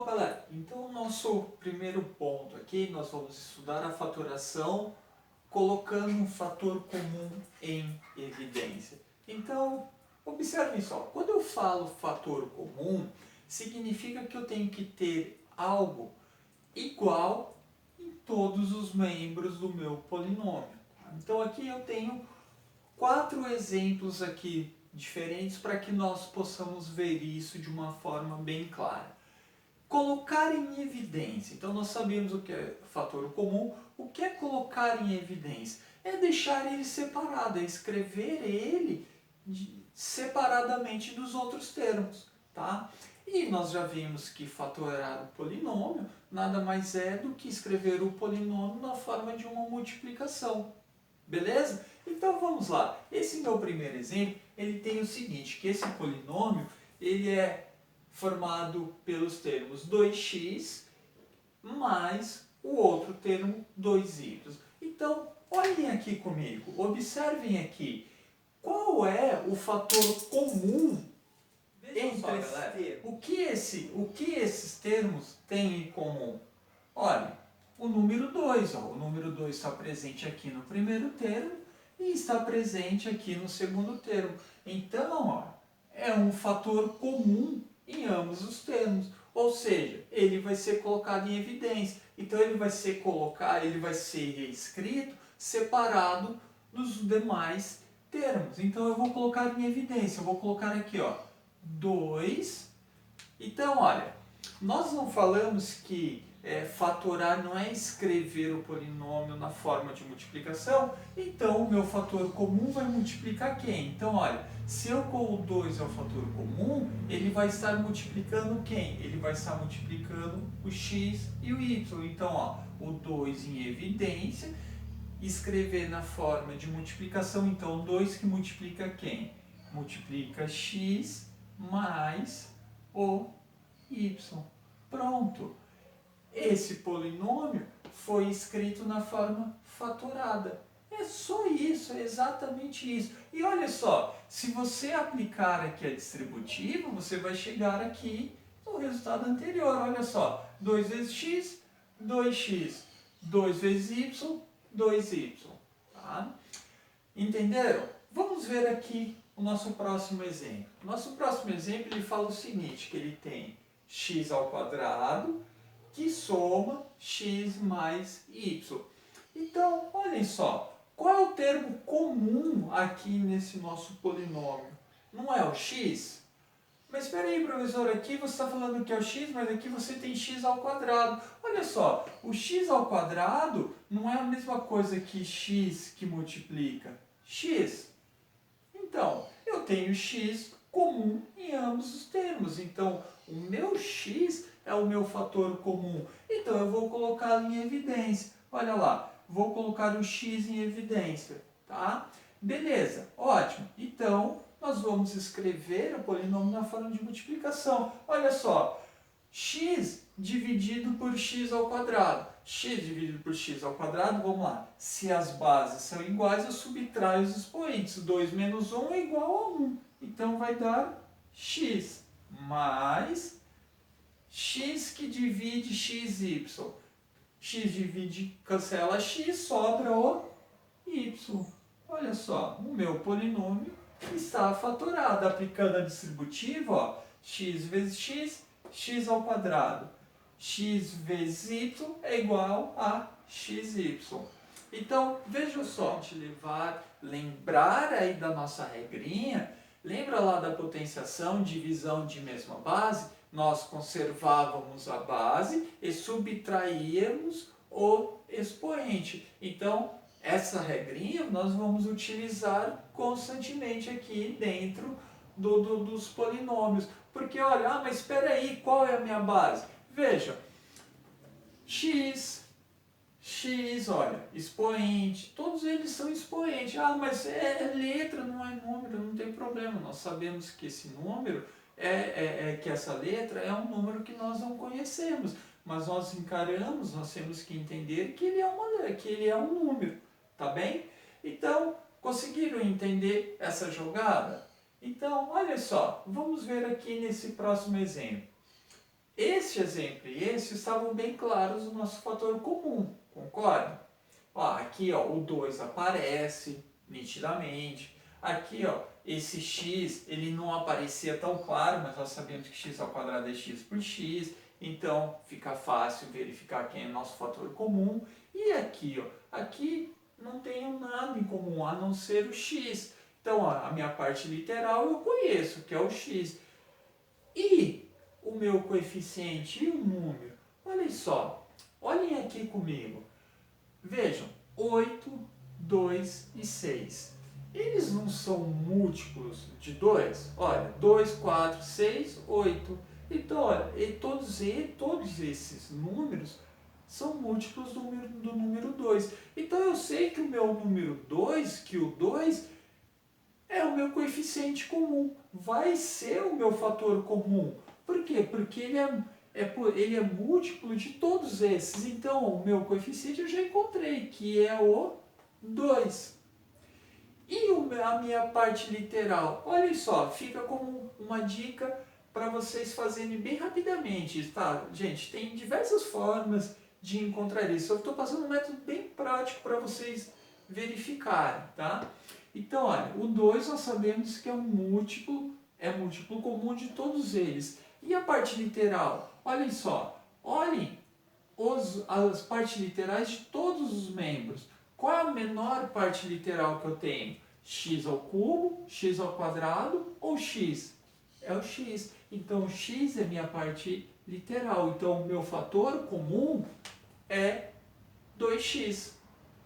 Galera, então o nosso primeiro ponto aqui, nós vamos estudar a fatoração colocando um fator comum em evidência. Então, observem só, quando eu falo fator comum, significa que eu tenho que ter algo igual em todos os membros do meu polinômio. Tá? Então aqui eu tenho 4 exemplos aqui diferentes para que nós possamos ver isso de uma forma bem clara. Colocar em evidência. Então nós sabemos o que é fator comum. O que é colocar em evidência? É deixar ele separado, é escrever ele separadamente dos outros termos. Tá? E nós já vimos que fatorar o polinômio nada mais é do que escrever o polinômio na forma de uma multiplicação. Beleza? Então vamos lá. Esse meu primeiro exemplo, ele tem o seguinte, que esse polinômio, ele é formado pelos termos 2x mais o outro termo 2y. Então, olhem aqui comigo, observem aqui, qual é o fator comum entre esses termos? O que esses termos têm em comum? Olha, o número 2, o número 2 está presente aqui no primeiro termo e está presente aqui no segundo termo. Então, ó, é um fator comum em ambos os termos, ou seja, ele vai ser colocado em evidência. Então ele vai ser reescrito separado dos demais termos. Então eu vou colocar em evidência, eu vou colocar aqui, ó, 2. Então, olha, nós não falamos que fatorar não é escrever o polinômio na forma de multiplicação, então o meu fator comum vai multiplicar quem? Então, olha, se eu com o 2 é o fator comum, ele vai estar multiplicando quem? Ele vai estar multiplicando o x e o y. Então, ó, o 2 em evidência, escrever na forma de multiplicação, então 2 que multiplica quem? Multiplica x mais o y. Pronto. Esse polinômio foi escrito na forma fatorada. É só isso, é exatamente isso. E olha só, se você aplicar aqui a distributiva, você vai chegar aqui no resultado anterior. Olha só, 2 vezes x, 2x. 2 vezes y, 2y. Tá? Entenderam? Vamos ver aqui o nosso próximo exemplo. O nosso próximo exemplo ele fala o seguinte, que ele tem x ao quadrado que soma x mais y. Então, olhem só, qual é o termo comum aqui nesse nosso polinômio? Não é o x? Mas espera aí, professor, aqui você está falando que é o x, mas aqui você tem x ao quadrado. Olha só, o x ao quadrado não é a mesma coisa que x que multiplica x. Então, eu tenho x comum em ambos os termos. Então, o meu x é o meu fator comum. Então, eu vou colocá-lo em evidência. Olha lá, vou colocar o x em evidência. Tá? Beleza, ótimo. Então, nós vamos escrever o polinômio na forma de multiplicação. Olha só, x dividido por x ao quadrado. X dividido por x ao quadrado, vamos lá. Se as bases são iguais, eu subtraio os expoentes. 2 menos 1 é igual a 1. Então vai dar x mais x que divide xy. X divide, cancela x, sobra o y. Olha só, o meu polinômio está fatorado. Aplicando a distributiva, ó, x vezes x, x ao quadrado. X vezes y é igual a xy. Então, veja só, lembrar aí da nossa regrinha, lembra lá da potenciação, divisão de mesma base? Nós conservávamos a base e subtraíamos o expoente. Então, essa regrinha nós vamos utilizar constantemente aqui dentro dos polinômios. Porque, olha, mas espera aí, qual é a minha base? Veja, x, olha, expoente, todos eles são expoentes. Ah, mas é letra, não é número, não tem problema. Nós sabemos que esse número, que essa letra é um número que nós não conhecemos. Mas nós encaramos, nós temos que entender que ele é um número, tá bem? Então, conseguiram entender essa jogada? Então, olha só, vamos ver aqui nesse próximo exemplo. Este exemplo e esse estavam bem claros no nosso fator comum, concorda? Ó, aqui ó, o 2 aparece nitidamente. Aqui ó, esse x ele não aparecia tão claro, mas nós sabemos que x ao quadrado é x por x. Então fica fácil verificar quem é o nosso fator comum. E aqui, ó, aqui não tenho nada em comum a não ser o x. Então ó, a minha parte literal eu conheço, que é o x. E o meu coeficiente e o número? Olhem só, olhem aqui comigo. Vejam, 8, 2 e 6. Eles não são múltiplos de 2? Olha, 2, 4, 6, 8. Então, olha, todos esses números são múltiplos do número 2. Então, eu sei que o meu número 2, que o 2 é o meu coeficiente comum. Vai ser o meu fator comum. Por quê? Porque ele é múltiplo de todos esses. Então, o meu coeficiente eu já encontrei, que é o 2. E a minha parte literal? Olha só, fica como uma dica para vocês fazerem bem rapidamente, tá? Gente, tem diversas formas de encontrar isso. Eu estou passando um método bem prático para vocês verificarem, tá? Então, olha, o 2 nós sabemos que é múltiplo comum de todos eles. E a parte literal? Olhem só, olhem as partes literais de todos os membros. Qual é a menor parte literal que eu tenho? X ao cubo, x ao quadrado ou x? É o x. Então, x é minha parte literal. Então, o meu fator comum é 2x.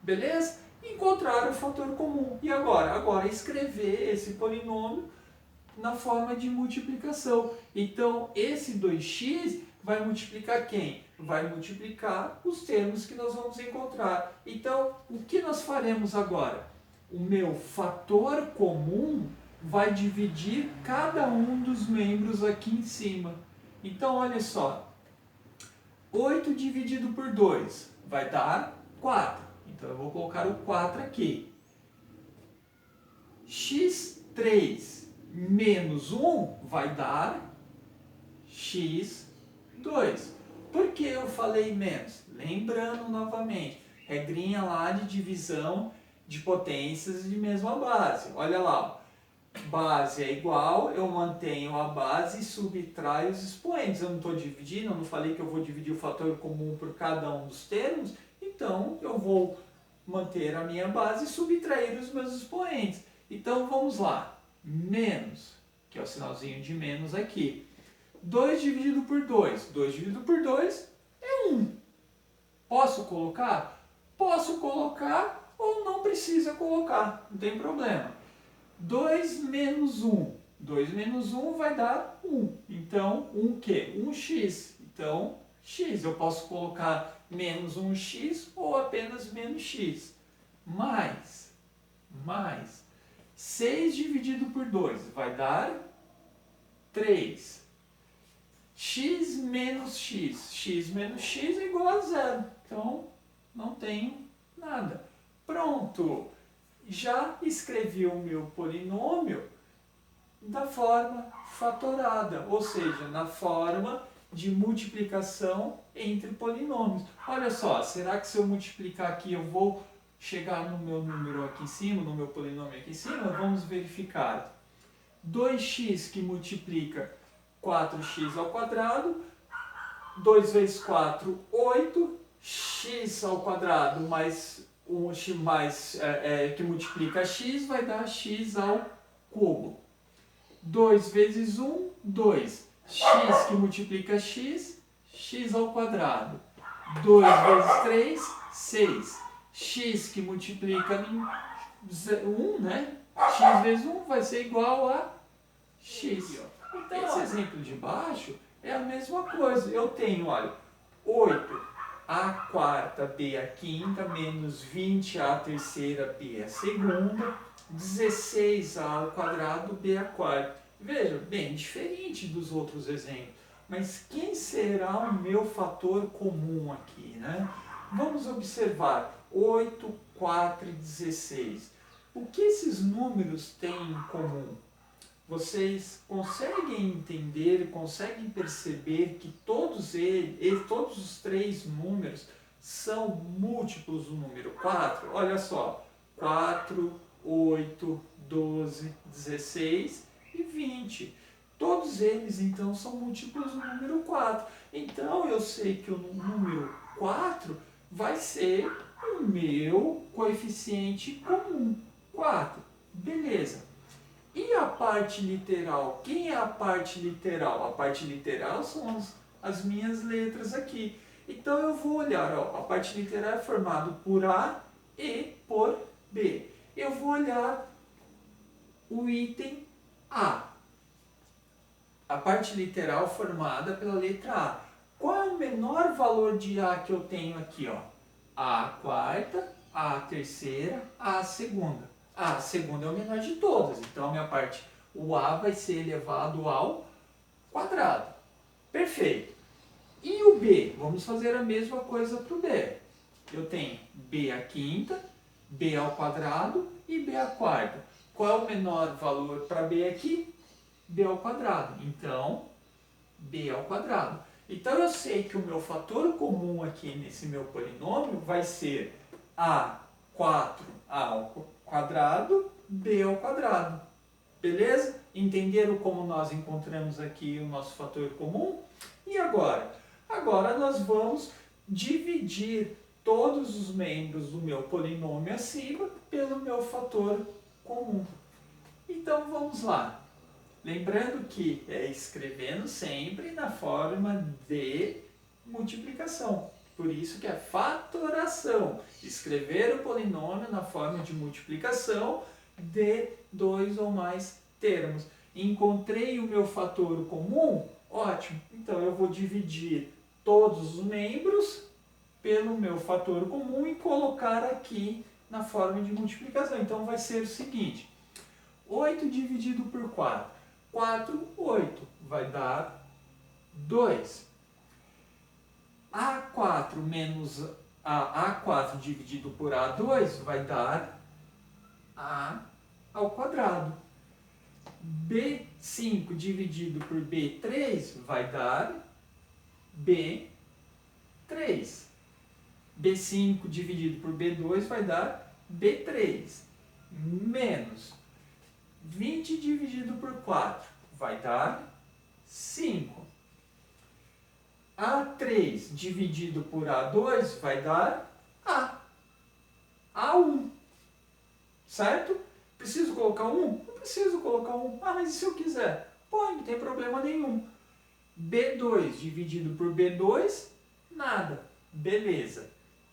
Beleza? Encontrar o fator comum. E agora? Agora, escrever esse polinômio na forma de multiplicação. Então, esse 2x vai multiplicar quem? Vai multiplicar os termos que nós vamos encontrar. Então, o que nós faremos agora? O meu fator comum vai dividir cada um dos membros aqui em cima. Então, olha só. 8 dividido por 2 vai dar 4. Então, eu vou colocar o 4 aqui. x3 menos 1 vai dar x2. Por que eu falei menos? Lembrando novamente, regrinha lá de divisão de potências de mesma base. Olha lá, base é igual, eu mantenho a base e subtraio os expoentes. Eu não estou dividindo, eu não falei que eu vou dividir o fator comum por cada um dos termos, então eu vou manter a minha base e subtrair os meus expoentes. Então vamos lá, menos, que é o sinalzinho de menos aqui. 2 dividido por 2. 2 dividido por 2 é 1. Posso colocar? Posso colocar ou não precisa colocar, não tem problema. 2 menos 1. 2 menos 1 vai dar 1. Então, 1 o quê? 1x. Então, x. Eu posso colocar menos 1x ou apenas menos x. Mais 6 dividido por 2 vai dar 3. X menos x. X menos x é igual a zero. Então, não tenho nada. Pronto! Já escrevi o meu polinômio da forma fatorada, ou seja, na forma de multiplicação entre polinômios. Olha só, será que se eu multiplicar aqui eu vou chegar no meu número aqui em cima, no meu polinômio aqui em cima? Vamos verificar. 2x que multiplica 4x ao quadrado, 2 vezes 4, 8, x ao quadrado mais que multiplica x vai dar x ao cubo. 2 vezes 1, 2. X que multiplica x, x ao quadrado. 2 vezes 3, 6. X que multiplica 1, né? X vezes 1 vai ser igual a x. Então, esse exemplo de baixo é a mesma coisa. Eu tenho, olha, 8 a quarta, b a quinta, menos 20 a terceira, b a segunda, 16 a ao quadrado, b a quarta. Veja, bem diferente dos outros exemplos. Mas quem será o meu fator comum aqui, né? Vamos observar 8, 4 e 16. O que esses números têm em comum? vocês conseguem entender, conseguem perceber que todos os três números são múltiplos do número 4? Olha só, 4, 8, 12, 16 e 20. Todos eles, então, são múltiplos do número 4. Então, eu sei que o número 4 vai ser o meu coeficiente comum, 4. Beleza. E a parte literal? Quem é a parte literal? A parte literal são as minhas letras aqui. Então, eu vou olhar, ó, a parte literal é formada por A e por B. Eu vou olhar o item A. A parte literal formada pela letra A. Qual é o menor valor de A que eu tenho aqui? Ó? A quarta, A terceira, A segunda. A segunda é o menor de todas, então a minha parte, o A vai ser elevado ao quadrado. Perfeito. E o B? Vamos fazer a mesma coisa para o B. Eu tenho B à quinta, B ao quadrado e B à quarta. Qual é o menor valor para B aqui? B ao quadrado. Então, B ao quadrado. Então, eu sei que o meu fator comum aqui nesse meu polinômio vai ser A4 ao quadrado, B ao quadrado. Beleza? Entenderam como nós encontramos aqui o nosso fator comum? E agora? Agora nós vamos dividir todos os membros do meu polinômio acima pelo meu fator comum. Então, vamos lá. Lembrando que é escrevendo sempre na forma de multiplicação. Por isso que é fatoração. Escrever o polinômio na forma de multiplicação de dois ou mais termos. Encontrei o meu fator comum? Ótimo. Então eu vou dividir todos os membros pelo meu fator comum e colocar aqui na forma de multiplicação. Então vai ser o seguinte. 8 dividido por 4. 4, 8. Vai dar 2. A4 menos a A4 dividido por A2 vai dar A ao quadrado. B5 dividido por B3 vai dar B3. B5 dividido por B2 vai dar B3. Menos 20 dividido por 4 vai dar 5. A3 dividido por A2 vai dar A. A1. Certo? Preciso colocar 1? Não preciso colocar 1. Ah, mas e se eu quiser? Pode, não tem problema nenhum. B2 dividido por B2, nada. Beleza.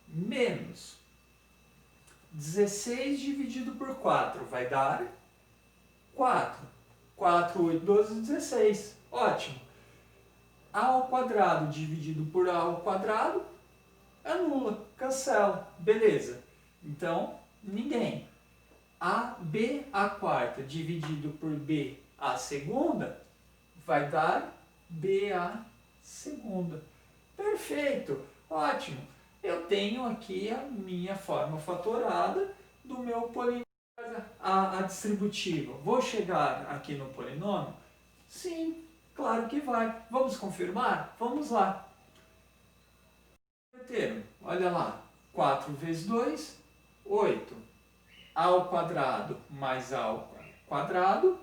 Menos 16 dividido por 4 vai dar 4. 4, 8, 12, 16. Ótimo. A ao quadrado dividido por A ao quadrado, anula, cancela. Beleza. Então, ninguém. B à quarta dividido por B à segunda vai dar B à segunda. Perfeito. Ótimo. Eu tenho aqui a minha forma fatorada do meu polinômio. A distributiva. Vou chegar aqui no polinômio? Sim, claro que vai. Vamos confirmar? Vamos lá. Olha lá. 4 vezes 2, 8. A ao quadrado mais A ao quadrado,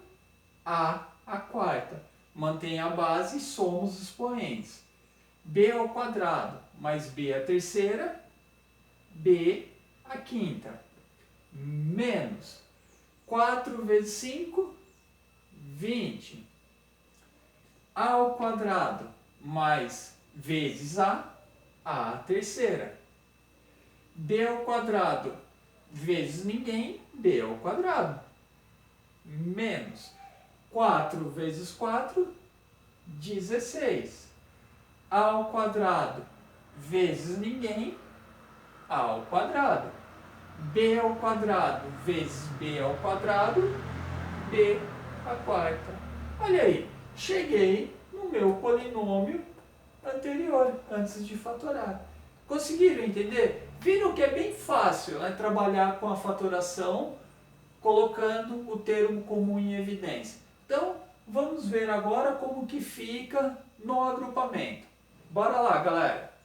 A à quarta. Mantém a base e soma os expoentes. B ao quadrado mais B à terceira, B à quinta. Menos 4 vezes 5, 20. A ao quadrado mais vezes A à terceira. B ao quadrado vezes ninguém, B ao quadrado. Menos 4 vezes 4, 16. A ao quadrado vezes ninguém, A ao quadrado. B ao quadrado vezes B ao quadrado, B à quarta. Olha aí, cheguei no meu polinômio anterior, antes de fatorar. Conseguiram entender? Viram que é bem fácil, né, trabalhar com a fatoração colocando o termo comum em evidência. Então, vamos ver agora como que fica no agrupamento. Bora lá, galera!